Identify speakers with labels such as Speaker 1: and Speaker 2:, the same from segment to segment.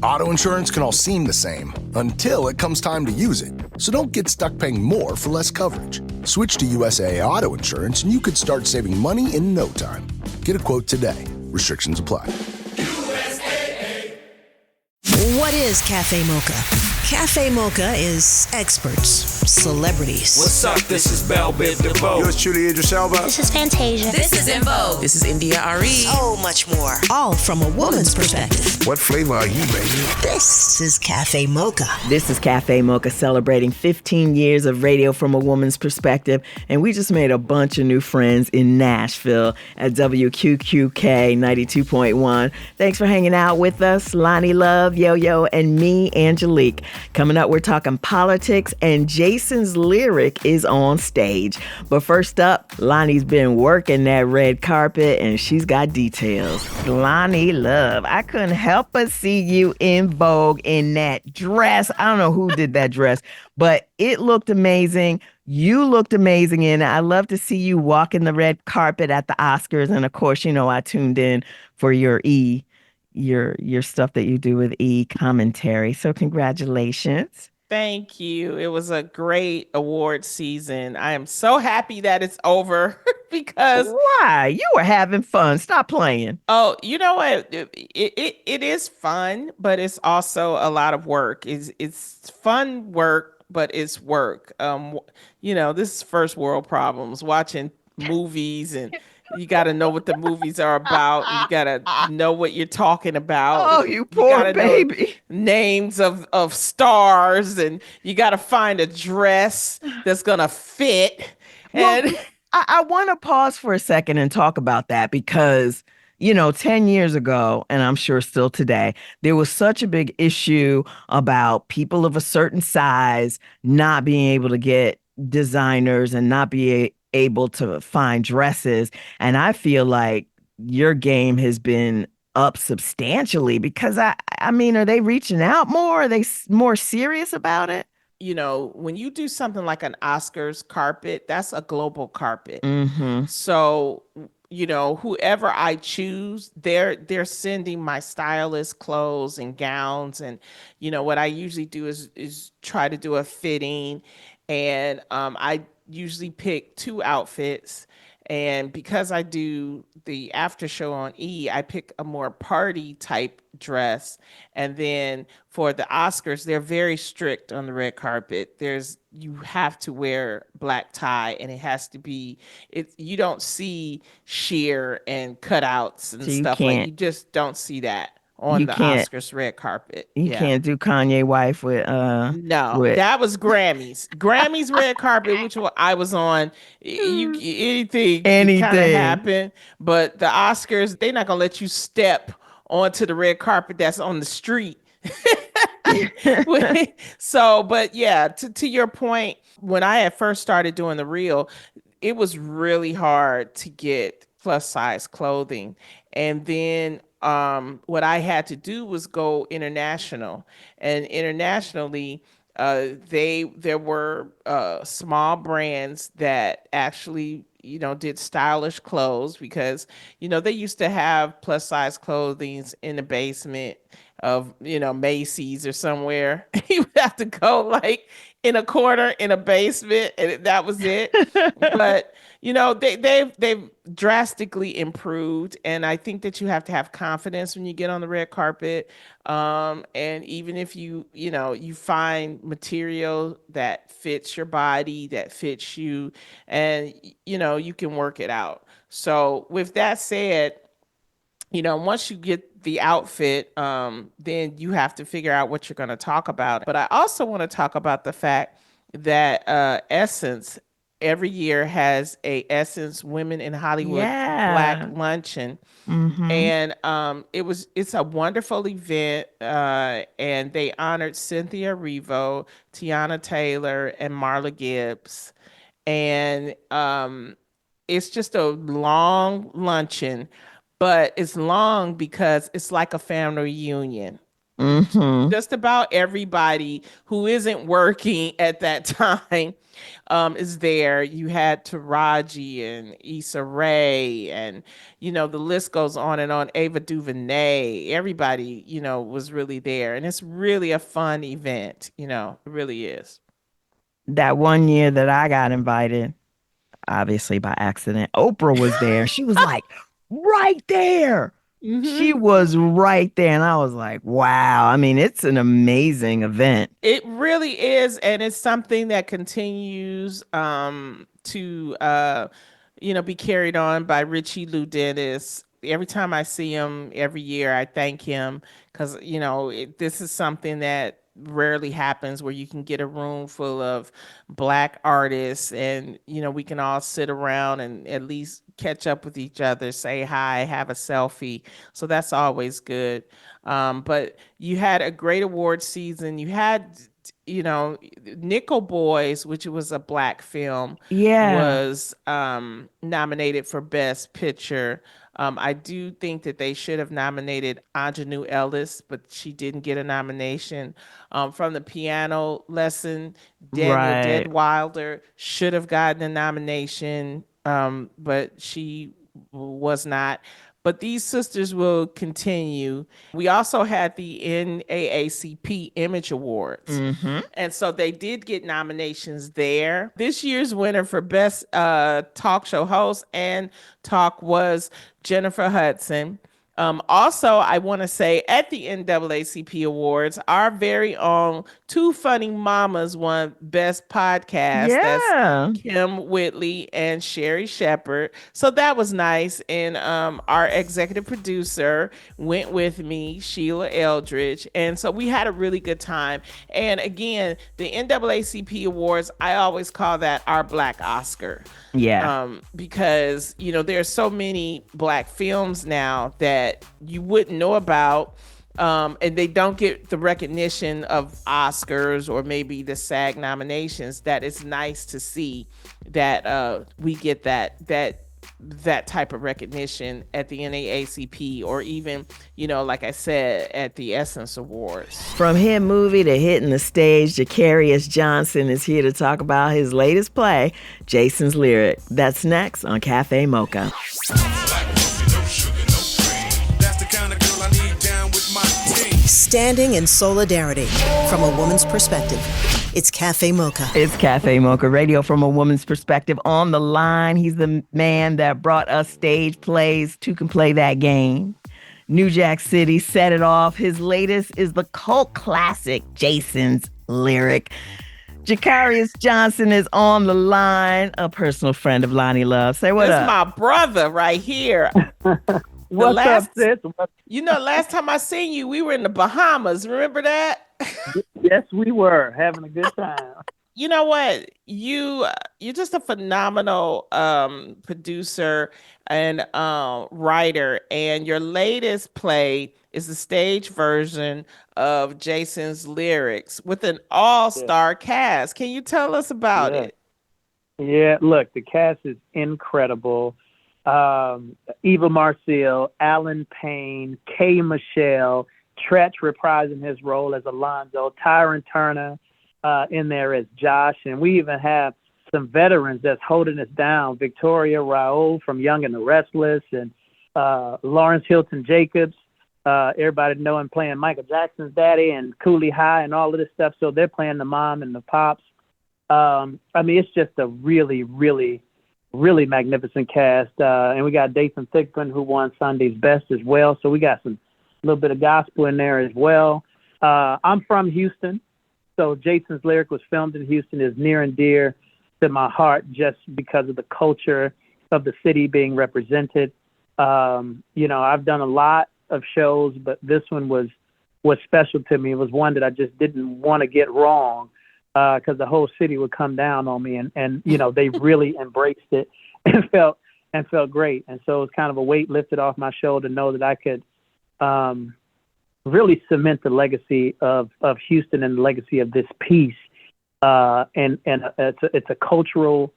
Speaker 1: Auto insurance can all seem the same until it comes time to use it. So don't get stuck paying more for less coverage. Switch to USAA Auto Insurance and you could start saving money in no time. Get a quote today. Restrictions apply.
Speaker 2: What is Cafe Mocha? Cafe Mocha is experts, celebrities.
Speaker 3: What's up? This is Belle Biv DeVoe.
Speaker 4: Yours truly, Idris Elba.
Speaker 5: This is Fantasia.
Speaker 6: This is In Vogue.
Speaker 7: This is India Ari.
Speaker 2: So much more. All from a woman's perspective.
Speaker 4: What flavor are you, baby?
Speaker 2: This is Cafe Mocha.
Speaker 7: This is Cafe Mocha celebrating 15 years of radio from a woman's perspective. And we just made a bunch of new friends in Nashville at WQQK 92.1. Thanks for hanging out with us, Lonnie Love, Yo-Yo, and me, Angelique. Coming up, we're talking politics, and Jason's lyric is on stage. But first up, Lonnie's been working that red carpet, and she's got details. Lonnie Love, I couldn't help but see you in Vogue in that dress. I don't know who did that dress, but it looked amazing. You looked amazing in it. I love to see you walking the red carpet at the Oscars. And of course, you know, I tuned in for your stuff that you do with commentary. So congratulations.
Speaker 8: Thank you. It was a great award season. I am so happy that it's over because
Speaker 7: why? You were having fun. Stop playing.
Speaker 8: Oh, you know what? It is fun, but it's also a lot of work. It's fun work, but it's work. This is first world problems, watching movies, and you got to know what the movies are about. You got to know what you're talking about.
Speaker 7: Oh, you poor baby.
Speaker 8: Names of stars, and you got to find a dress that's going to fit.
Speaker 7: Well, I want to pause for a second and talk about that because, 10 years ago, and I'm sure still today, there was such a big issue about people of a certain size not being able to get designers and not be able to find dresses. And I feel like your game has been up substantially because I mean, are they reaching out more? Are they more serious about it?
Speaker 8: When you do something like an Oscars carpet, that's a global carpet.
Speaker 7: Mm-hmm.
Speaker 8: So, whoever I choose, they're sending my stylist clothes and gowns. And, what I usually do is try to do a fitting. And I usually pick 2 outfits. And because I do the after show on I pick a more party type dress. And then for the Oscars, they're very strict on the red carpet. You have to wear black tie, and it has to be, you don't see sheer and cutouts and stuff like, you just don't see that on the Oscars red carpet.
Speaker 7: You can't do Kanye wife with
Speaker 8: that was Grammys red carpet, which I was on. Anything kind of happen, but the Oscars, they're not gonna let you step onto the red carpet that's on the street. So, but yeah, to your point, when I had first started doing the reel, it was really hard to get plus size clothing, and then what I had to do was go international, and internationally, there were small brands that actually, did stylish clothes because, they used to have plus size clothing in the basement of, Macy's or somewhere. You would have to go like in a corner in a basement, and that was it. But they've drastically improved, and I think that you have to have confidence when you get on the red carpet. And even if you find material that fits your body, that fits you, and you can work it out. So with that said, once you get the outfit, then you have to figure out what you're going to talk about. But I also want to talk about the fact that Essence every year has a Essence Women in Hollywood Black Luncheon.
Speaker 7: Mm-hmm.
Speaker 8: And it's a wonderful event, and they honored Cynthia Erivo, Tiana Taylor, and Marla Gibbs. And it's just a long luncheon, but it's long because it's like a family reunion.
Speaker 7: Mm-hmm.
Speaker 8: Just about everybody who isn't working at that time is there. You had Taraji and Issa Rae, and the list goes on and on. Ava DuVernay, everybody was really there, and it's really a fun event. It really is.
Speaker 7: That one year that I got invited, obviously by accident, Oprah was there. She was like right there. She
Speaker 8: Hmm.
Speaker 7: was right there. And I was like, wow. I mean, it's an amazing event.
Speaker 8: It really is, and it's something that continues to be carried on by Richie Lou Dennis. Every time I see him, every year I thank him because this is something that rarely happens where you can get a room full of black artists and we can all sit around and at least catch up with each other, say hi, have a selfie. So that's always good. But you had a great award season. You had, Nickel Boys, which was a black film,
Speaker 7: Yeah.
Speaker 8: was nominated for Best Picture. I do think that they should have nominated Aunjanue Ellis, but she didn't get a nomination. From the piano lesson, Daniel
Speaker 7: Right.
Speaker 8: Deadwilder should have gotten a nomination, but she was not. But these sisters will continue. We also had the NAACP Image Awards.
Speaker 7: Mm-hmm.
Speaker 8: And so they did get nominations there. This year's winner for Best Talk Show Host and Talk was Jennifer Hudson. Also, I want to say at the NAACP Awards, our very own Two Funny Mamas won Best Podcast. That's
Speaker 7: Yeah.
Speaker 8: Kim Whitley and Sherry Shepard. So that was nice. And our executive producer went with me, Sheila Eldridge. And so we had a really good time. And again, the NAACP Awards, I always call that our Black Oscar.
Speaker 7: Yeah.
Speaker 8: Because there's so many black films now that you wouldn't know about, and they don't get the recognition of Oscars or maybe the SAG nominations. That it's nice to see that we get that type of recognition at the NAACP or even, like I said, at the Essence Awards.
Speaker 7: From hit movie to hitting the stage, Caryous Johnson is here to talk about his latest play, Jason's Lyric. That's next on Cafe Mocha.
Speaker 2: Standing in solidarity from a woman's perspective. It's Cafe Mocha.
Speaker 7: It's Cafe Mocha Radio from a woman's perspective. On the line, he's the man that brought us stage plays Two Can Play That Game. New Jack City set it off. His latest is the cult classic, Jason's Lyric. Caryous Johnson is on the line, a personal friend of Lonnie Love. Say what up.
Speaker 8: This is my brother right here.
Speaker 5: What's up, sis?
Speaker 8: Last time I seen you, we were in the Bahamas. Remember that?
Speaker 5: Yes, we were having a good time.
Speaker 8: You know what? You're just a phenomenal producer and writer, and your latest play is the stage version of Jason's Lyrics with an all-star cast. Can you tell us about it?
Speaker 5: Yeah, look, the cast is incredible. Eva Marcille, Alan Payne, Kay Michelle, Tretch reprising his role as Alonzo, Tyron Turner in there as Josh, and we even have some veterans that's holding us down. Victoria Raoul from Young and the Restless, and Lawrence Hilton Jacobs, everybody knowing playing Michael Jackson's daddy, and Cooley High and all of this stuff. So they're playing the mom and the pops. I mean, it's just a really, really, really magnificent cast. And we got Dathan Thigpen, who won Sunday's Best as well. So we got some little bit of gospel in there as well. I'm from Houston, so Jason's Lyric was filmed in Houston, is near and dear to my heart just because of the culture of the city being represented. I've done a lot of shows, but this one was special to me. It was one that I just didn't want to get wrong because the whole city would come down on me, and they really embraced it and felt great. And so it was kind of a weight lifted off my shoulder to know that I could really cement the legacy of Houston and the legacy of this piece. And it's a cultural,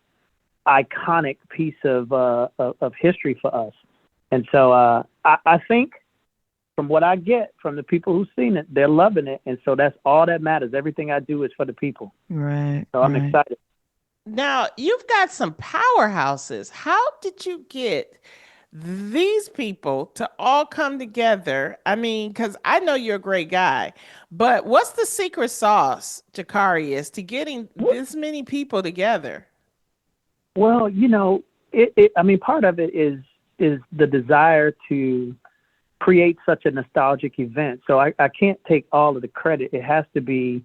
Speaker 5: iconic piece of history for us. And so I think from what I get from the people who've seen it, they're loving it. And so that's all that matters. Everything I do is for the people.
Speaker 7: Right.
Speaker 5: So I'm excited.
Speaker 8: Now, you've got some powerhouses. How did you get these people to all come together? I mean, because I know you're a great guy, but what's the secret sauce, Caryous, to getting this many people together?
Speaker 5: Well, I mean, part of it is the desire to create such a nostalgic event. So I can't take all of the credit. It has to be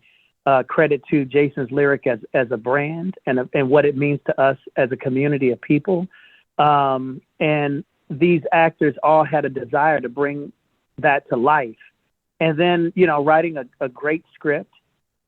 Speaker 5: credit to Jason's Lyric as a brand and what it means to us as a community of people. And these actors all had a desire to bring that to life. And then, writing a great script.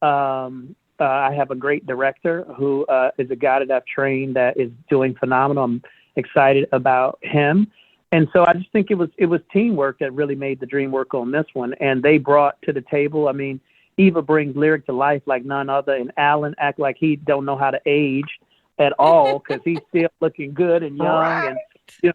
Speaker 5: I have a great director who is a guy that I've trained that is doing phenomenal. I'm excited about him. And so I just think it was teamwork that really made the dream work on this one. And they brought to the table, I mean, Eva brings Lyric to life like none other, and Alan act like he don't know how to age at all because he's still looking good and young
Speaker 7: Right.
Speaker 5: and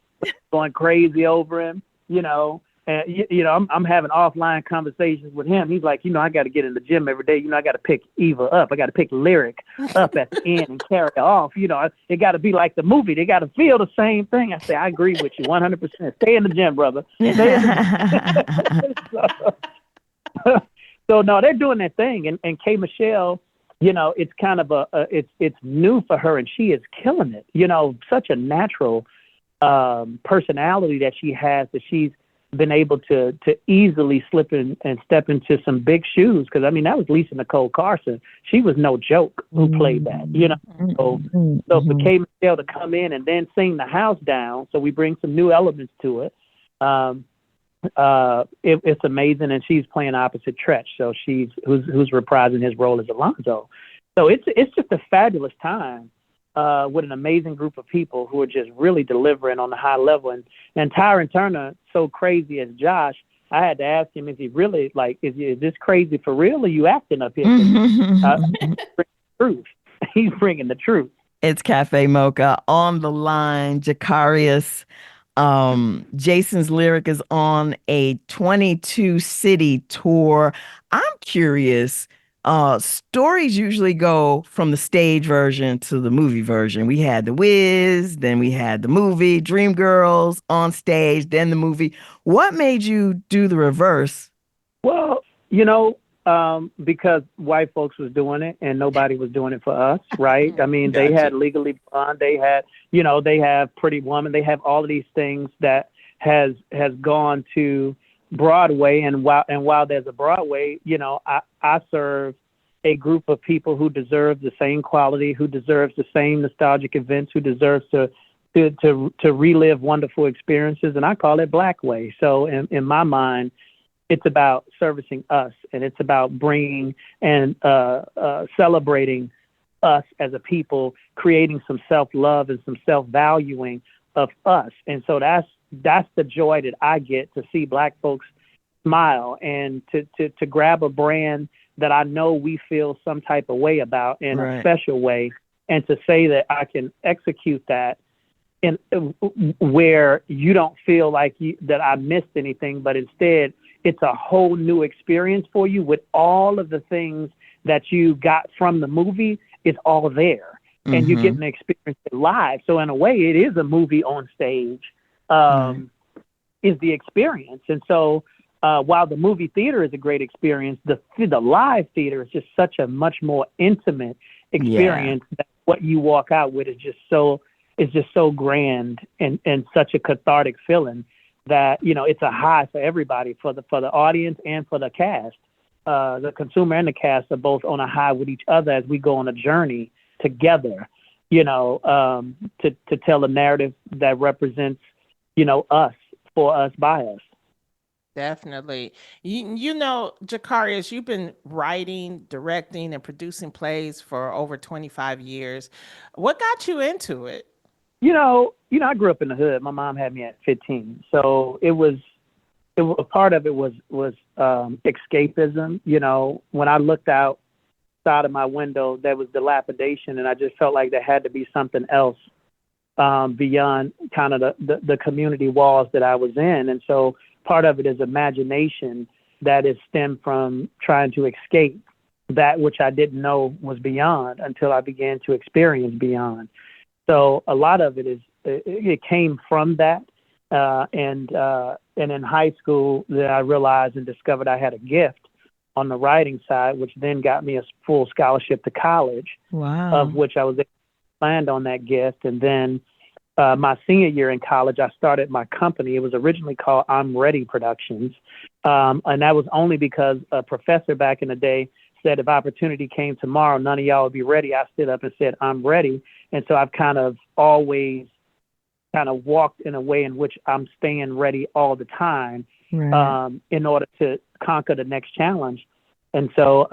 Speaker 5: going crazy over him, And I'm having offline conversations with him. He's like, I got to get in the gym every day. I got to pick Eva up. I got to pick Lyric up at the end and carry her off. It got to be like the movie. They got to feel the same thing. I say, I agree with you 100%. Stay in the gym, brother. Stay in the gym. So no, they're doing their thing, and K. Michelle, it's kind of it's new for her, and she is killing it. Such a natural personality that she has, that she's been able to easily slip in and step into some big shoes. Because I mean, that was Lisa Nicole Carson. She was no joke who played that. So for K. Michelle to come in and then sing the house down, so we bring some new elements to it. It's amazing, and she's playing opposite Tretch, so who's reprising his role as Alonzo. So it's just a fabulous time with an amazing group of people who are just really delivering on the high level. And Tyron Turner, so crazy as Josh, I had to ask him, is he really is this crazy for real, or you acting up here? Truth. He's bringing the truth.
Speaker 7: It's Cafe Mocha on the line. Caryous. Jason's Lyric is on a 22-city tour. I'm curious. Stories usually go from the stage version to the movie version. We had The Wiz, then we had the movie, Dreamgirls on stage, then the movie. What made you do the reverse?
Speaker 5: Well, because white folks was doing it and nobody was doing it for us, right? I mean, They had Legally Blonde, they had, they have Pretty Woman, they have all of these things that has gone to Broadway, and while there's a Broadway, I serve a group of people who deserve the same quality, who deserves the same nostalgic events, who deserves to relive wonderful experiences, and I call it Black Way. So in my mind, it's about servicing us, and it's about bringing and celebrating us as a people, creating some self-love and some self-valuing of us. And so that's the joy that I get, to see Black folks smile and to grab a brand that I know we feel some type of way about in a special way, and to say that I can execute that in where you don't feel like that I missed anything, but instead it's a whole new experience for you with all of the things that you got from the movie. It's all there, and you get to experience it live. So in a way, it is a movie on stage, is the experience. And so while the movie theater is a great experience, the live theater is just such a much more intimate experience. That what you walk out with is just so grand and such a cathartic feeling that, it's a high for everybody, for the audience and for the cast. The consumer and the cast are both on a high with each other as we go on a journey together, to tell a narrative that represents, us, for us, by us.
Speaker 8: Definitely. Caryous, you've been writing, directing, and producing plays for over 25 years. What got you into it? I grew up in the hood. My mom had me at 15. So part of it was escapism. When I looked outside of my window, there was dilapidation, and I just felt like there had to be something else beyond kind of the community walls that I was in. And so
Speaker 5: part of it is imagination that is stemmed from trying to escape that which I didn't know was beyond until I began to experience beyond. So a lot of it came from that. And in high school, that I realized and discovered I had a gift on the writing side, which then got me a full scholarship to college.
Speaker 7: Wow.
Speaker 5: Of which I was able to land on that gift. And then my senior year in college, I started my company. It was originally called I'm Ready Productions. And that was only because a professor back in the day said if opportunity came tomorrow, none of y'all would be ready. I stood up and said, I'm ready. And so I've kind of always kind of walked in a way in which I'm staying ready all the time,
Speaker 7: Right.
Speaker 5: in order to conquer the next challenge. And so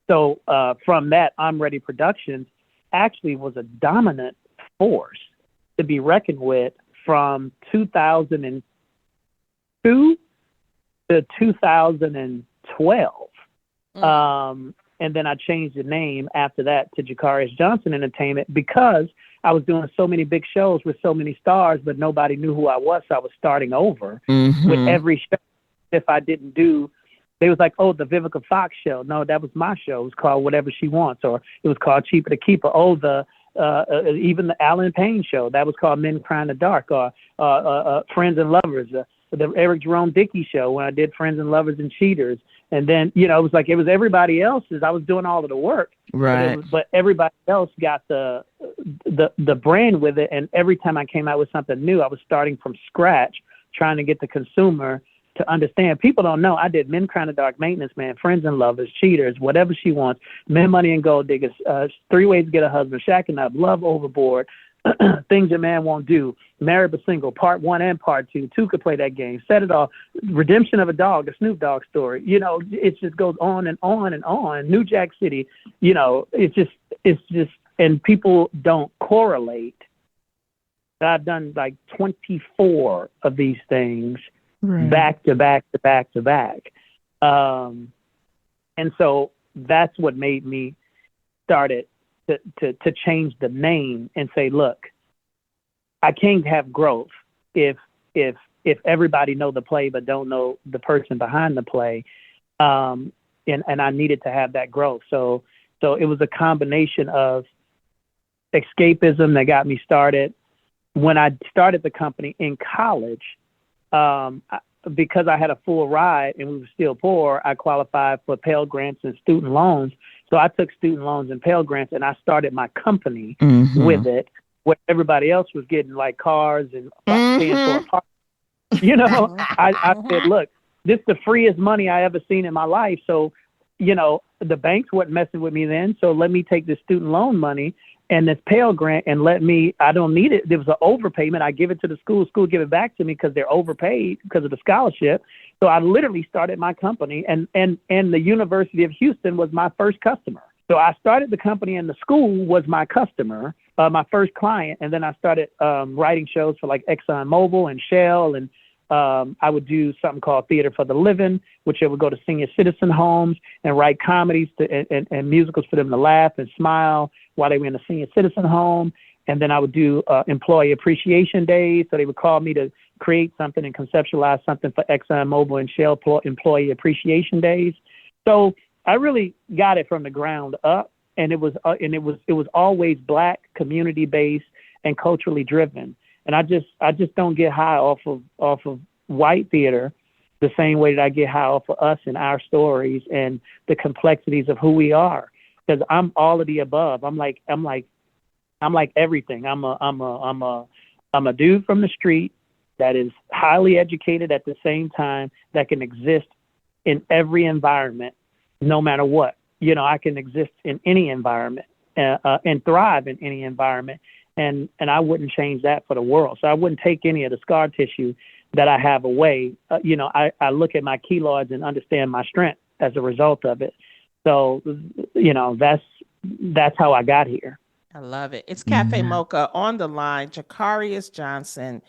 Speaker 5: from that, I'm Ready Productions actually was a dominant force to be reckoned with from 2002 to 2012. And then I changed the name after that to Caryous Johnson Entertainment because I was doing so many big shows with so many stars, but nobody knew who I was. So I was starting over with every show. If I didn't do, they was like, oh, the Vivica Fox show. No, that was my show. It was called Whatever She Wants, or it was called Cheaper to Keep Her. Oh, even the Alan Payne show, that was called Men Cry in the Dark, or Friends and Lovers, the Eric Jerome Dickey show when I did Friends and Lovers and Cheaters. And then, it was like it was everybody else's. I was doing all of the work,
Speaker 7: Right.
Speaker 5: but everybody else got the brand with it. And every time I came out with something new, I was starting from scratch, trying to get the consumer to understand. People don't know I did Men Cry in the Dark, Maintenance Man, Friends and Lovers, Cheaters, Whatever She Wants, Men, Money, and Gold Diggers, 3 Ways to Get a Husband, Shacking Up, Love Overboard, Things Your Man Won't Do, Married but Single, Part 1 and Part 2. Two could play that game. Set It Off, Redemption of a Dog, a Snoop Dogg story. It just goes on and on and on. New Jack City. It's just, and people don't correlate. I've done like 24 of these things. Right. Back to back to back to back. And so that's what made me started to change the name and say, look, I can't have growth if everybody know the play but don't know the person behind the play. And I needed to have that growth. So it was a combination of escapism that got me started. When I started the company in college, because I had a full ride and we were still poor, I qualified for Pell Grants and student loans. So I took student loans and Pell Grants, and I started my company with it, where everybody else was getting like cars and paying for apartments. I said, look, this is the freest money I ever seen in my life. So, the banks weren't messing with me then. So let me take this student loan money and this Pell Grant and I don't need it. There was an overpayment. I give it to the school give it back to me because they're overpaid because of the scholarship. So I literally started my company, and the University of Houston was my first customer. So I started the company and the school was my customer, my first client. And then I started writing shows for like ExxonMobil and Shell, and I would do something called Theater for the Living, which I would go to senior citizen homes and write comedies and musicals for them to laugh and smile while they were in a senior citizen home. And then I would do employee appreciation days. So they would call me to create something and conceptualize something for ExxonMobil and Shell employee appreciation days. So I really got it from the ground up, and it was always Black, community based, and culturally driven. And I just don't get high off of white theater the same way that I get high off of us and our stories and the complexities of who we are. Because I'm all of the above. I'm like everything. I'm a dude from the street that is highly educated at the same time, that can exist in every environment, no matter what. I can exist in any environment and thrive in any environment. And I wouldn't change that for the world. So I wouldn't take any of the scar tissue that I have away. I look at my keloids and understand my strength as a result of it. So, that's how I got here.
Speaker 8: I love it. It's Cafe Mocha on the line. Caryous Johnson,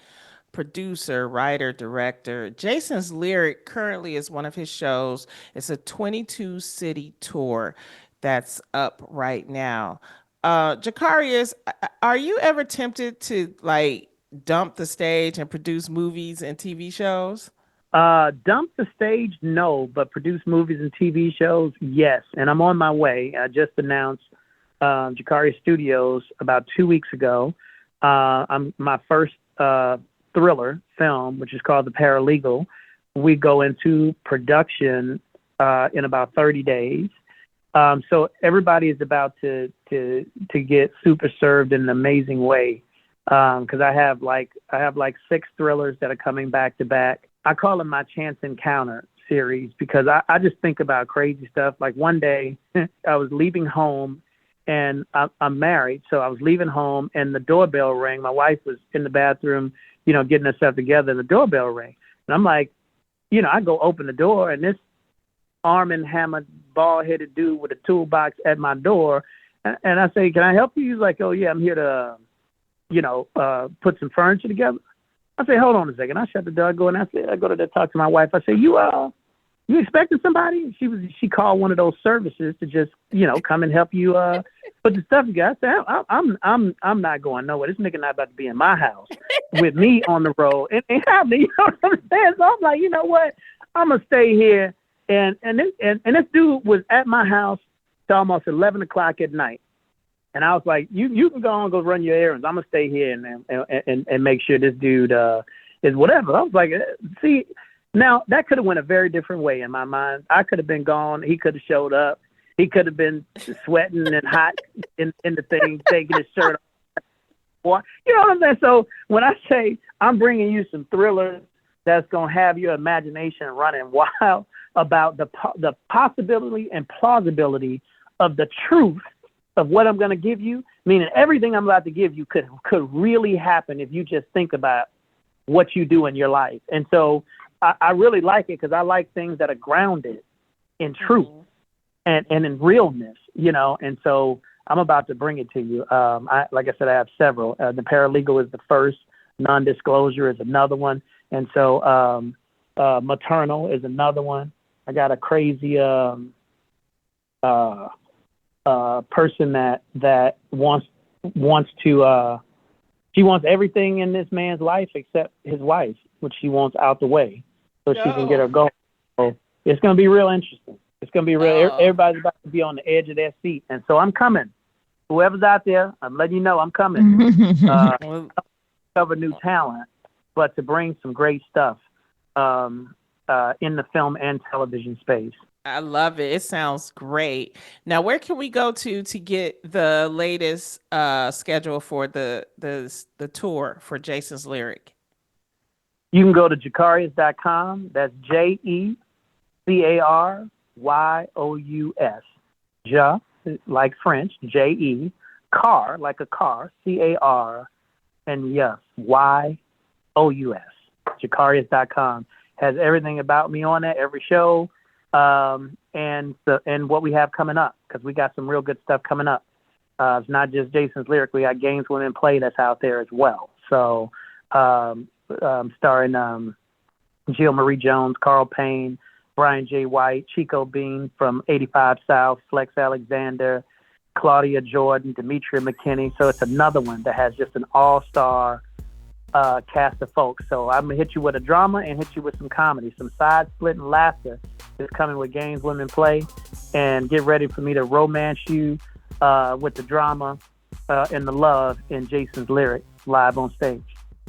Speaker 8: producer, writer, director. Jason's Lyric currently is one of his shows. It's a 22-city tour that's up right now. Caryous, are you ever tempted to dump the stage and produce movies and TV shows?
Speaker 5: Dump the stage, no, but produce movies and TV shows, yes. And I'm on my way. I just announced Caryous Studios about 2 weeks ago. I'm my first thriller film, which is called The Paralegal. We go into production in about 30 days. So everybody is about to get super served in an amazing way. Because I have like 6 thrillers that are coming back to back. I call them my chance encounter series because I just think about crazy stuff. Like one day I was leaving home, and I'm married, so I was leaving home and the doorbell rang. My wife was in the bathroom, getting herself together, and the doorbell rang. And I'm like, I go open the door, and this Arm & Hammer, bald-headed dude with a toolbox at my door. And I say, "Can I help you?" He's like, "Oh yeah, I'm here to, put some furniture together." I say, "Hold on a second." I shut the door, I go to talk to my wife. I say, you expecting somebody? She called one of those services to just, come and help you put the stuff together. I said, I'm not going nowhere. This nigga not about to be in my house with me on the road and have me, you know what I'm saying? So I'm like, you know what? I'm gonna stay here. And this dude was at my house till almost 11 o'clock at night. And I was like, you can go run your errands. I'm gonna stay here and make sure this dude is whatever. I was like, see, now that could have went a very different way in my mind. I could have been gone. He could have showed up. He could have been sweating and hot in the thing, taking his shirt off. You know what I'm saying? So when I say I'm bringing you some thrillers that's gonna have your imagination running wild about the possibility and plausibility of the truth of what I'm going to give you, meaning everything I'm about to give you could really happen if you just think about what you do in your life. And so I really like it because I like things that are grounded in truth and in realness, and so I'm about to bring it to you. Like I said, I have several. The Paralegal is the first. Non-disclosure is another one. And so Maternal is another one. I got a crazy person that wants to she wants everything in this man's life except his wife, which she wants out the way so she can get her going. So it's going to be real interesting. It's going to be real. Everybody's about to be on the edge of their seat, and so I'm coming. Whoever's out there, I'm letting you know I'm coming. Cover new talent, but to bring some great stuff in the film and television space.
Speaker 8: I love it. It sounds great. Now, where can we go to get the latest schedule for the tour for Jason's Lyric?
Speaker 5: You can go to Caryous.com. That's JECARYOUS. Ja, like French, JE, car, like a car, CAR, and yes, YOUS. Caryous.com has everything about me on it, every show, and what we have coming up, because we got some real good stuff coming up. It's not just Jason's Lyric. We got Games Women Play that's out there as well. So starring Jill Marie Jones, Carl Payne, Brian J. White, Chico Bean from 85 South, Flex Alexander, Claudia Jordan, Demetria McKinney. So it's another one that has just an all-star cast of folks. So I'm going to hit you with a drama and hit you with some comedy. Some side-splitting laughter is coming with Games Women Play. And get ready for me to romance you with the drama and the love in Jason's Lyric live on stage.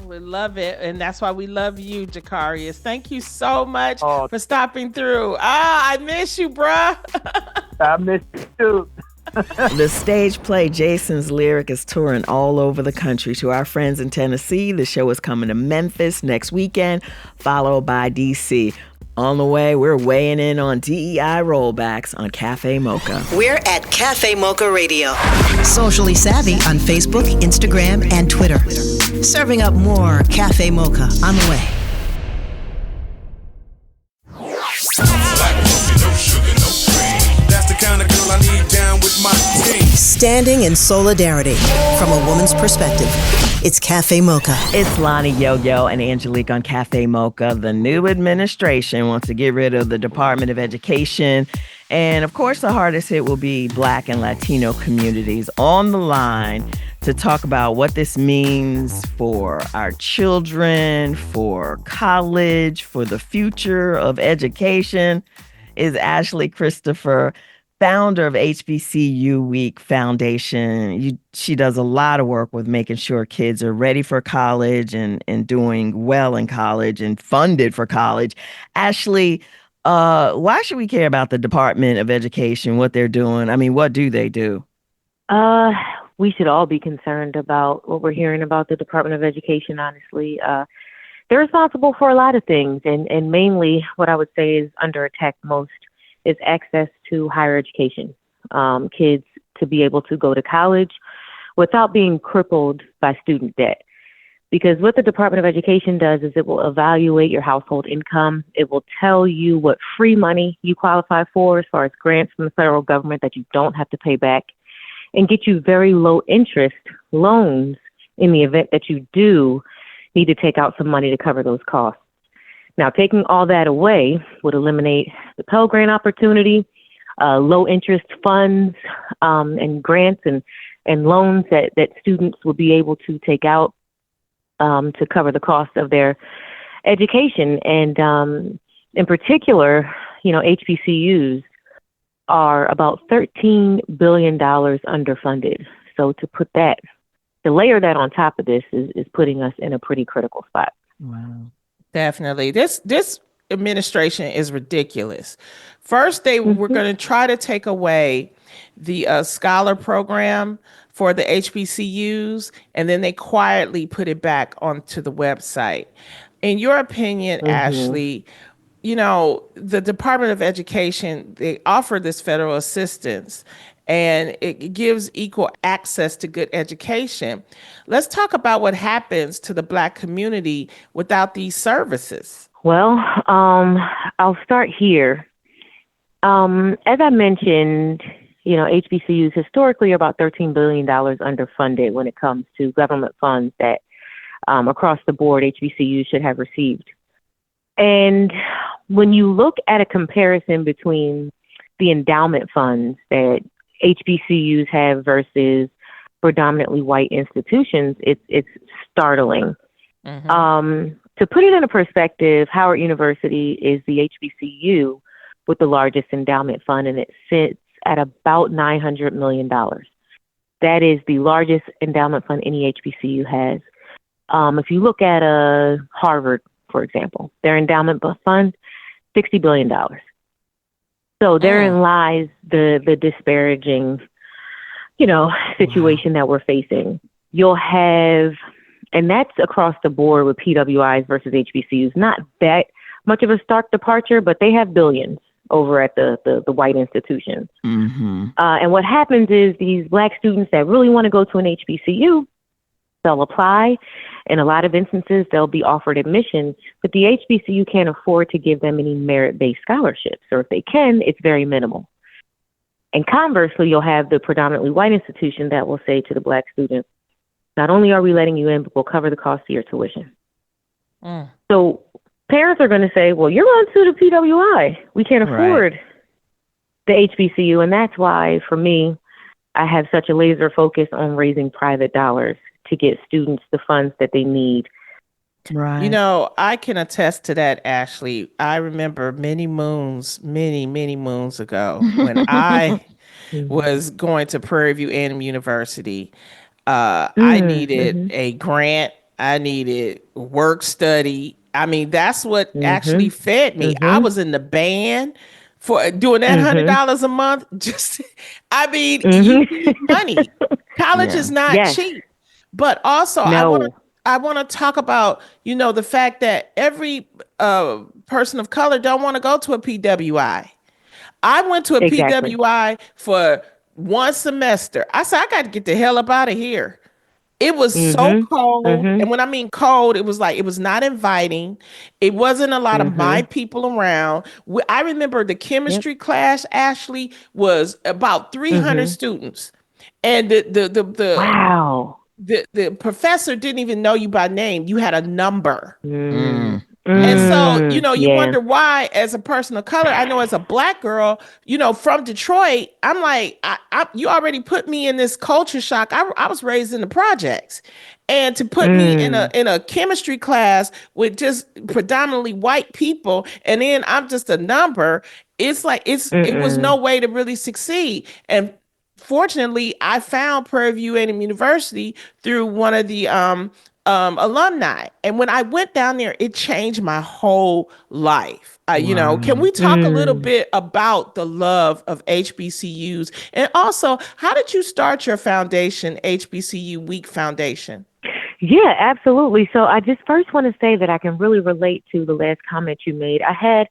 Speaker 8: We love it, and that's why we love you, Caryous. Thank you so much for stopping through. I miss you, bruh.
Speaker 5: I miss you too.
Speaker 7: The stage play Jason's Lyric is touring all over the country. To our friends in Tennessee, the show is coming to Memphis next weekend, followed by D.C. On the way, we're weighing in on DEI rollbacks on Cafe Mocha.
Speaker 2: We're at Cafe Mocha Radio. Socially savvy on Facebook, Instagram, and Twitter. Serving up more Cafe Mocha on the way.
Speaker 4: That's the kind of girl I need down with my team.
Speaker 2: Standing in solidarity from a woman's perspective. It's Cafe Mocha.
Speaker 7: It's Lonnie Yo-Yo and Angelique on Cafe Mocha. The new administration wants to get rid of the Department of Education. And of course, the hardest hit will be Black and Latino communities. On the line to talk about what this means for our children, for college, for the future of education is Ashley Christopher, founder of HBCU Week Foundation. She does a lot of work with making sure kids are ready for college and doing well in college and funded for college. Ashley, why should we care about the Department of Education, what they're doing? I mean, what do they do?
Speaker 6: We should all be concerned about what we're hearing about the Department of Education, honestly. They're responsible for a lot of things, and mainly what I would say is under attack most is access to higher education. Kids to be able to go to college without being crippled by student debt. Because what the Department of Education does is it will evaluate your household income. It will tell you what free money you qualify for as far as grants from the federal government that you don't have to pay back, and get you very low interest loans in the event that you do need to take out some money to cover those costs. Now, taking all that away would eliminate the Pell Grant opportunity, low interest funds, and grants and loans that students will be able to take out to cover the cost of their education. And in particular, HBCUs are about $13 billion underfunded. So to layer that on top of this is putting us in a pretty critical spot.
Speaker 7: Wow.
Speaker 8: Definitely. This administration is ridiculous. First, they were going to try to take away the scholar program for the HBCUs, and then they quietly put it back onto the website. In your opinion, Ashley, the Department of Education, they offer this federal assistance and it gives equal access to good education. Let's talk about what happens to the Black community without these services.
Speaker 6: Well, I'll start here. As I mentioned, HBCUs historically are about $13 billion underfunded when it comes to government funds that across the board HBCUs should have received. And when you look at a comparison between the endowment funds that HBCUs have versus predominantly white institutions, it's startling. To put it in a perspective, Howard University is the HBCU with the largest endowment fund, and it sits at about $900 million. That is the largest endowment fund any HBCU has. If you look at Harvard, for example, their endowment fund, $60 billion. So therein lies the disparaging, situation that we're facing. You'll have, and that's across the board with PWIs versus HBCUs, not that much of a stark departure, but they have billions over at the white institutions. And what happens is these Black students that really want to go to an HBCU, they'll apply. In a lot of instances, they'll be offered admission, but the HBCU can't afford to give them any merit-based scholarships, or if they can, it's very minimal. And conversely, you'll have the predominantly white institution that will say to the Black students, not only are we letting you in, but we'll cover the cost of your tuition. So parents are going to say, well, you're going to the PWI. We can't afford the HBCU. And that's why, for me, I have such a laser focus on raising private dollars to get students the funds that they need.
Speaker 7: Right.
Speaker 8: I can attest to that, Ashley. I remember many moons ago when I was going to Prairie View A&M University. I needed a grant. I needed work study. I mean, that's what actually fed me. I was in the band for doing that $100 a month. You need money. College is not cheap. But also, I want to talk about, the fact that every person of color don't want to go to a PWI. I went to a PWI for one semester. I said, I got to get the hell up out of here. It was so cold. And when I mean cold, it was like, it was not inviting. It wasn't a lot of my people around. I remember the chemistry class, Ashley, was about 300 students. And the professor didn't even know you by name. You had a number. And so, you know, you
Speaker 6: Yeah.
Speaker 8: wonder why, as a person of color, I know as a Black girl, you know, from Detroit, I'm like, you already put me in this culture shock. I was raised in the projects. And to put me in a chemistry class with just predominantly white people, and then I'm just a number, it's like it was no way to really succeed. And fortunately, I found Prairie View A&M University through one of the alumni. And when I went down there, it changed my whole life. You know, can we talk a little bit about the love of HBCUs? And also, how did you start your foundation, HBCU Week Foundation?
Speaker 6: Yeah, absolutely. So I just first want to say that I can really relate to the last comment you made. I had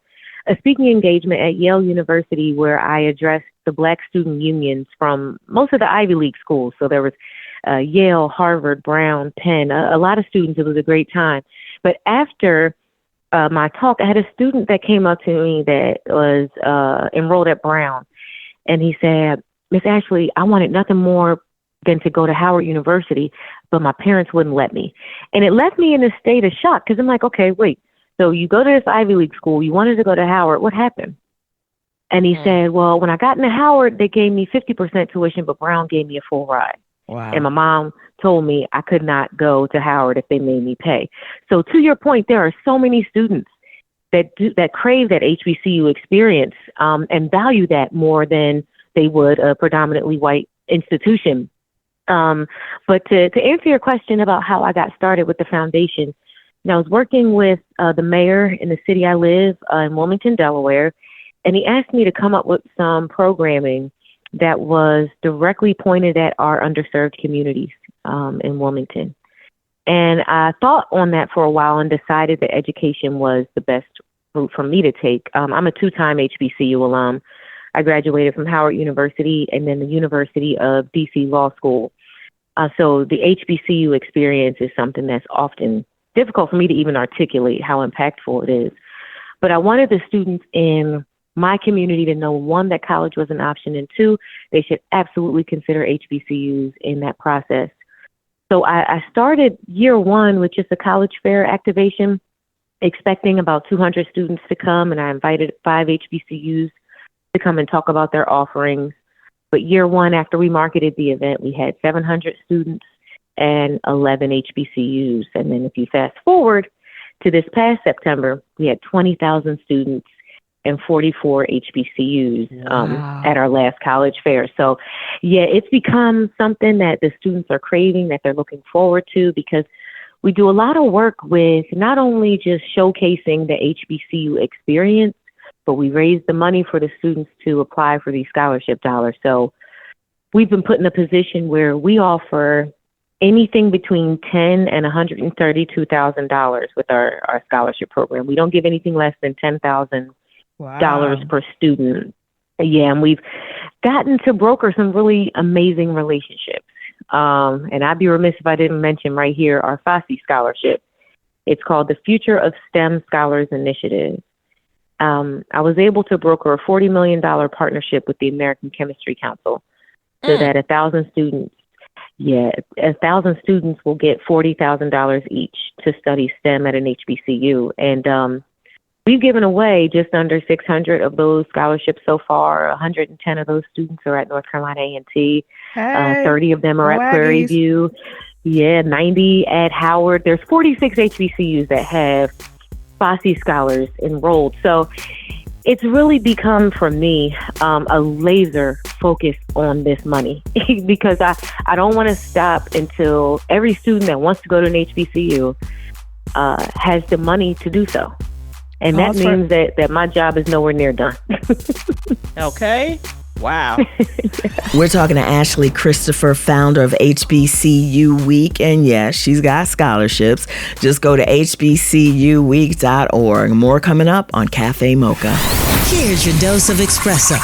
Speaker 6: a speaking engagement at Yale University where I addressed the Black student unions from most of the Ivy League schools. So there was Yale, Harvard, Brown, Penn, a lot of students. It was a great time. But after my talk, I had a student that came up to me that was enrolled at Brown. And he said, Miss Ashley, I wanted nothing more than to go to Howard University, but my parents wouldn't let me. And it left me in a state of shock because I'm like, okay, wait. So you go to this Ivy League school, you wanted to go to Howard, what happened? And he said, well, when I got into Howard, they gave me 50% tuition, but Brown gave me a full ride.
Speaker 7: Wow.
Speaker 6: And my mom told me I could not go to Howard if they made me pay. So to your point, there are so many students that crave that HBCU experience and value that more than they would a predominantly white institution. But to answer your question about how I got started with the foundation, I was working with the mayor in the city I live in Wilmington, Delaware, and he asked me to come up with some programming that was directly pointed at our underserved communities in Wilmington. And I thought on that for a while and decided that education was the best route for me to take. I'm a two-time HBCU alum. I graduated from Howard University and then the University of DC Law School. So the HBCU experience is something that's often difficult for me to even articulate how impactful it is. But I wanted the students in my community to know, one, that college was an option, and two, they should absolutely consider HBCUs in that process. So I started year one with just a college fair activation, expecting about 200 students to come, and I invited 5 HBCUs to come and talk about their offerings. But year one, after we marketed the event, we had 700 students and 11 HBCUs. And then if you fast forward to this past September, we had 20,000 students and 44 HBCUs at our last college fair. So, yeah, it's become something that the students are craving, that they're looking forward to, because we do a lot of work with not only just showcasing the HBCU experience, but we raise the money for the students to apply for these scholarship dollars. So we've been put in a position where we offer anything between $10,000 and $132,000 with our scholarship program. We don't give anything less than $10,000 per student. Yeah, and we've gotten to broker some really amazing relationships. And I'd be remiss if I didn't mention right here our FOSSI scholarship. It's called the Future of STEM Scholars Initiative. I was able to broker a $40 million partnership with the American Chemistry Council so that 1,000 students will get $40,000 each to study STEM at an HBCU. And we've given away just under 600 of those scholarships so far. 110 of those students are at North Carolina A&T. 30 of them are at Prairie View. Yeah, 90 at Howard. There's 46 HBCUs that have FOSSI scholars enrolled. So it's really become, for me, a laser focus on this money because I don't want to stop until every student that wants to go to an HBCU has the money to do so. And that means that my job is nowhere near done.
Speaker 8: Okay. Wow.
Speaker 7: We're talking to Ashley Christopher, founder of HBCU Week. And yes, she's got scholarships. Just go to hbcuweek.org. More coming up on Cafe Mocha.
Speaker 2: Here's your dose of espresso.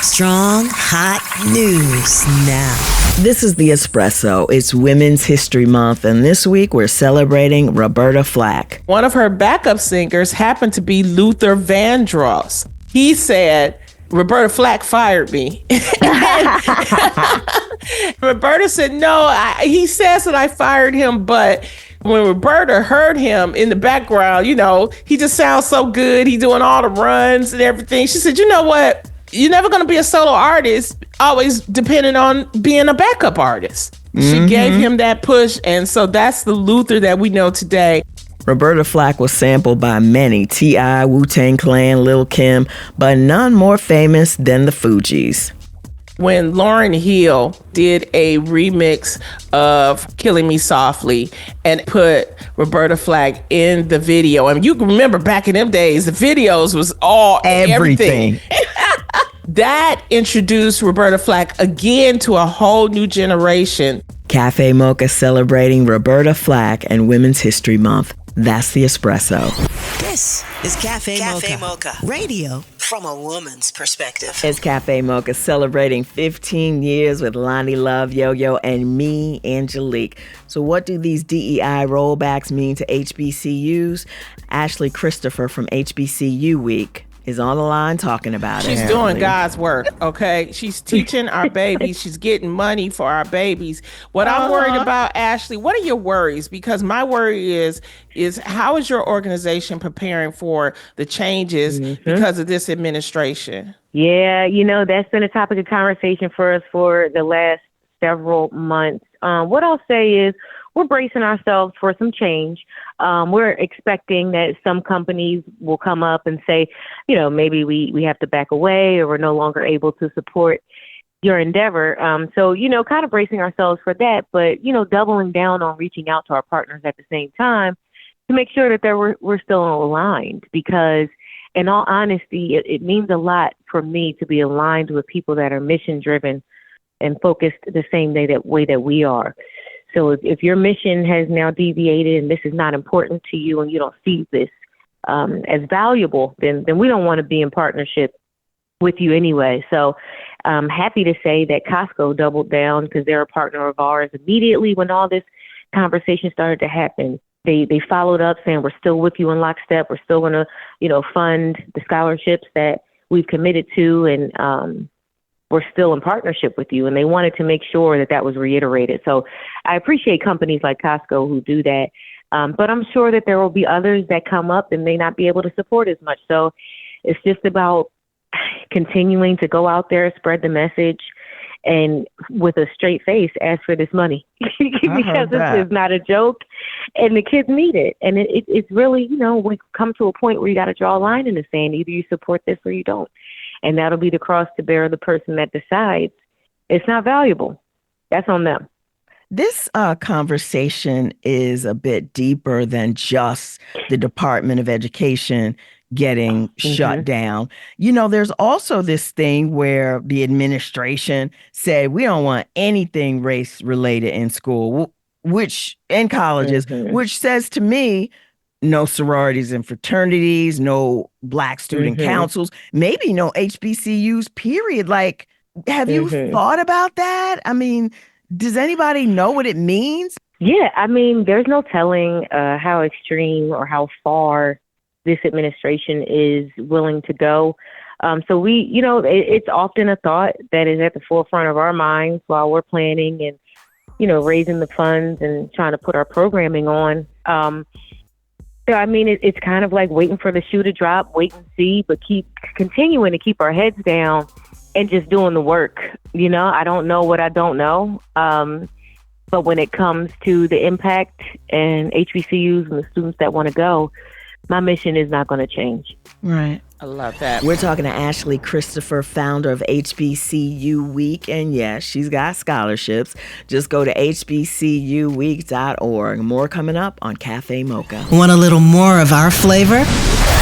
Speaker 2: Strong, hot news now.
Speaker 7: This is the Espresso. It's Women's History Month, and this week we're celebrating Roberta Flack.
Speaker 8: One of her backup singers happened to be Luther Vandross. He said, Roberta Flack fired me. Roberta said, no, he says that I fired him, but when Roberta heard him in the background, he just sounds so good. He doing all the runs and everything. She said, you know what? You're never going to be a solo artist, always depending on being a backup artist. She gave him that push. And so that's the Luther that we know today.
Speaker 7: Roberta Flack was sampled by many, T.I., Wu-Tang Clan, Lil' Kim, but none more famous than the Fugees.
Speaker 8: When Lauryn Hill did a remix of Killing Me Softly and put Roberta Flack in the video, and you can remember back in them days, the videos was all everything. That introduced Roberta Flack again to a whole new generation.
Speaker 7: Cafe Mocha celebrating Roberta Flack and Women's History Month. That's the espresso.
Speaker 2: This is Cafe Mocha. Radio from a woman's perspective.
Speaker 7: It's Cafe Mocha celebrating 15 years with Lonnie Love, Yo-Yo, and me, Angelique. So what do these DEI rollbacks mean to HBCUs? Ashley Christopher from HBCU Week is on the line talking about it.
Speaker 8: She's doing God's work, okay? She's teaching our babies. She's getting money for our babies. What I'm worried about, Ashley, what are your worries? Because my worry is how is your organization preparing for the changes because of this administration?
Speaker 6: Yeah, that's been a topic of conversation for us for the last several months. What I'll say is we're bracing ourselves for some change. We're expecting that some companies will come up and say, maybe we have to back away or we're no longer able to support your endeavor. So, kind of bracing ourselves for that, but, doubling down on reaching out to our partners at the same time to make sure that we're still aligned, because in all honesty, it means a lot for me to be aligned with people that are mission driven and focused the same way that we are. So if your mission has now deviated and this is not important to you and you don't see this as valuable, then we don't want to be in partnership with you anyway. So I'm happy to say that Costco doubled down because they're a partner of ours. Immediately when all this conversation started to happen, they followed up saying, we're still with you in lockstep. We're still going to, fund the scholarships that we've committed to, and we're still in partnership with you. And they wanted to make sure that was reiterated. So I appreciate companies like Costco who do that. But I'm sure that there will be others that come up and may not be able to support as much. So it's just about continuing to go out there, spread the message, and with a straight face, ask for this money because this is not a joke and the kids need it. And it's really, we come to a point where you got to draw a line in the sand. Either you support this or you don't. And that'll be the cross to bear the person that decides it's not valuable. That's on them.
Speaker 7: This conversation is a bit deeper than just the Department of Education getting shut down. There's also this thing where the administration said we don't want anything race related in school, which in colleges, which says to me, no sororities and fraternities, no Black student councils, maybe no HBCUs, period. Like, have you thought about that? I mean, does anybody know what it means?
Speaker 6: Yeah, I mean, there's no telling how extreme or how far this administration is willing to go. So we, it's often a thought that is at the forefront of our minds while we're planning and, raising the funds and trying to put our programming on. So, I mean, it's kind of like waiting for the shoe to drop, wait and see, but keep continuing to keep our heads down and just doing the work. I don't know what I don't know. But when it comes to the impact and HBCUs and the students that want to go, my mission is not going to change.
Speaker 7: Right.
Speaker 8: I love that.
Speaker 7: We're talking to Ashley Christopher, founder of HBCU Week. And yes, she's got scholarships. Just go to hbcuweek.org. More coming up on Cafe Mocha.
Speaker 2: Want a little more of our flavor?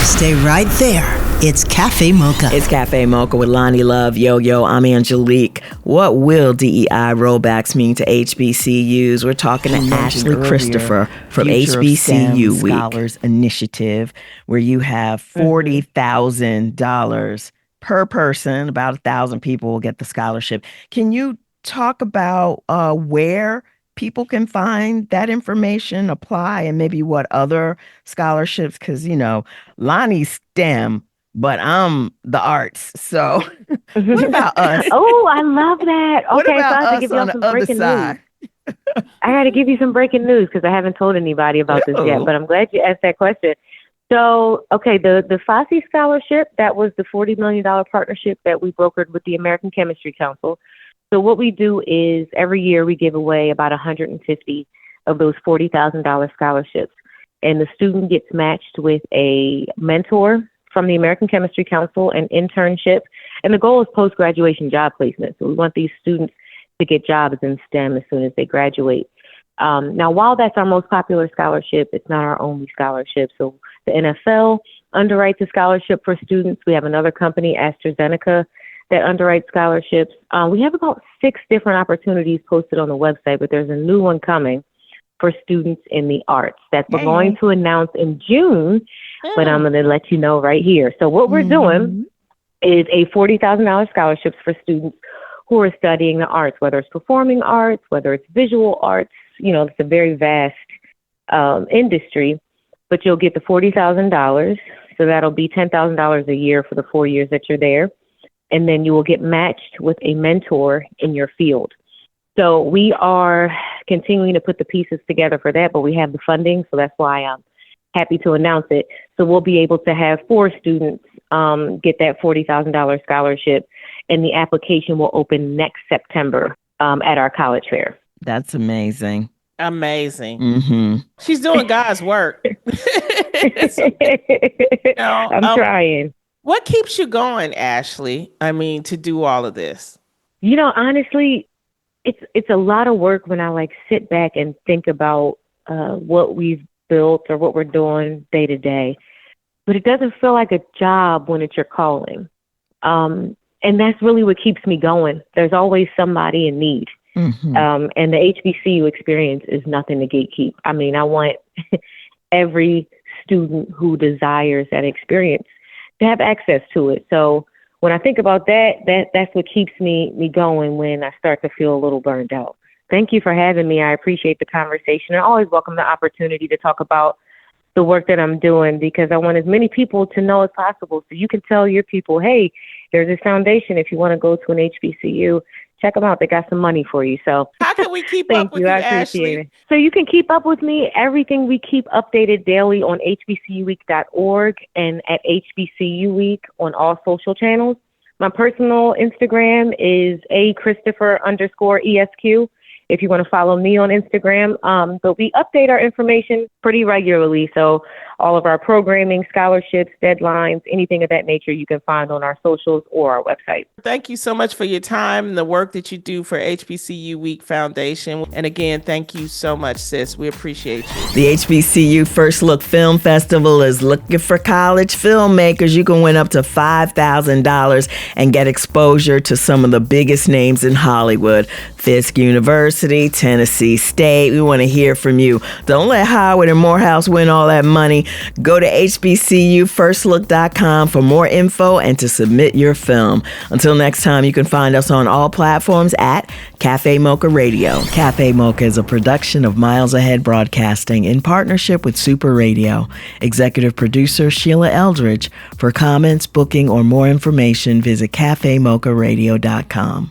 Speaker 2: Stay right there. It's Cafe Mocha.
Speaker 7: It's Cafe Mocha with Lonnie Love, Yo-Yo. I'm Angelique. What will DEI rollbacks mean to HBCUs? We're talking to Ashley Christopher from HBCU Week. Scholars Initiative, where you have $40,000 per person. About 1,000 people will get the scholarship. Can you talk about where people can find that information, apply, and maybe what other scholarships? Because, Lonnie's STEM, but I'm the arts. So what about us?
Speaker 6: Oh, I love that.
Speaker 7: What
Speaker 6: Okay,
Speaker 7: about
Speaker 6: so I have to
Speaker 7: us
Speaker 6: give y'all
Speaker 7: on
Speaker 6: some
Speaker 7: the other
Speaker 6: breaking
Speaker 7: side?
Speaker 6: news. I got to give you some breaking news because I haven't told anybody about this yet, but I'm glad you asked that question. So, okay, the FOSSI scholarship, that was the $40 million partnership that we brokered with the American Chemistry Council. So what we do is every year we give away about 150 of those $40,000 scholarships. And the student gets matched with a mentor from the American Chemistry Council, an internship. And the goal is post-graduation job placement. So we want these students to get jobs in STEM as soon as they graduate. Now, while that's our most popular scholarship, it's not our only scholarship. So the NFL underwrites a scholarship for students. We have another company, AstraZeneca, that underwrites scholarships. We have about 6 different opportunities posted on the website, but there's a new one coming for students in the arts that we're going to announce in June, but I'm going to let you know right here. So what we're doing is a $40,000 scholarships for students who are studying the arts, whether it's performing arts, whether it's visual arts. You know, it's a very vast industry, but you'll get the $40,000. So that'll be $10,000 a year for the 4 years that you're there. And then you will get matched with a mentor in your field. So we are continuing to put the pieces together for that, but we have the funding. So that's why I'm happy to announce it. So we'll be able to have 4 students get that $40,000 scholarship, and the application will open next September at our college fair.
Speaker 7: That's amazing.
Speaker 8: Amazing.
Speaker 7: Mm-hmm.
Speaker 8: She's doing God's work.
Speaker 6: I'm trying.
Speaker 8: What keeps you going, Ashley? I mean, to do all of this?
Speaker 6: You know, honestly, it's a lot of work when I sit back and think about what we've built or what we're doing day to day. But it doesn't feel like a job when it's your calling. And that's really what keeps me going. There's always somebody in need.
Speaker 7: Mm-hmm.
Speaker 6: And the HBCU experience is nothing to gatekeep. I mean, I want every student who desires that experience to have access to it. So when I think about that's what keeps me going when I start to feel a little burned out. Thank you for having me. I appreciate the conversation. I always welcome the opportunity to talk about the work that I'm doing because I want as many people to know as possible. So you can tell your people, hey, there's this foundation. If you want to go to an HBCU, check them out. They got some money for you. So
Speaker 8: how can we keep
Speaker 6: Thank
Speaker 8: up with
Speaker 6: you,
Speaker 8: you,
Speaker 6: I appreciate
Speaker 8: Ashley?
Speaker 6: it. So you can keep up with me. Everything we keep updated daily on hbcuweek.org and at HBCU Week on all social channels. My personal Instagram is @Christopher_ESQ. If you want to follow me on Instagram, but we update our information pretty regularly. So all of our programming, scholarships, deadlines, anything of that nature, you can find on our socials or our website.
Speaker 8: Thank you so much for your time and the work that you do for HBCU Week Foundation. And again, thank you so much, sis. We appreciate you.
Speaker 7: The HBCU First Look Film Festival is looking for college filmmakers. You can win up to $5,000 and get exposure to some of the biggest names in Hollywood. Fisk University, Tennessee State. We want to hear from you. Don't let Howard and Morehouse win all that money. Go to hbcufirstlook.com for more info and to submit your film. Until next time, you can find us on all platforms at Cafe Mocha Radio. Cafe Mocha is a production of Miles Ahead Broadcasting in partnership with Super Radio. Executive producer Sheila Eldridge. For comments, booking, or more information, visit cafemocharadio.com.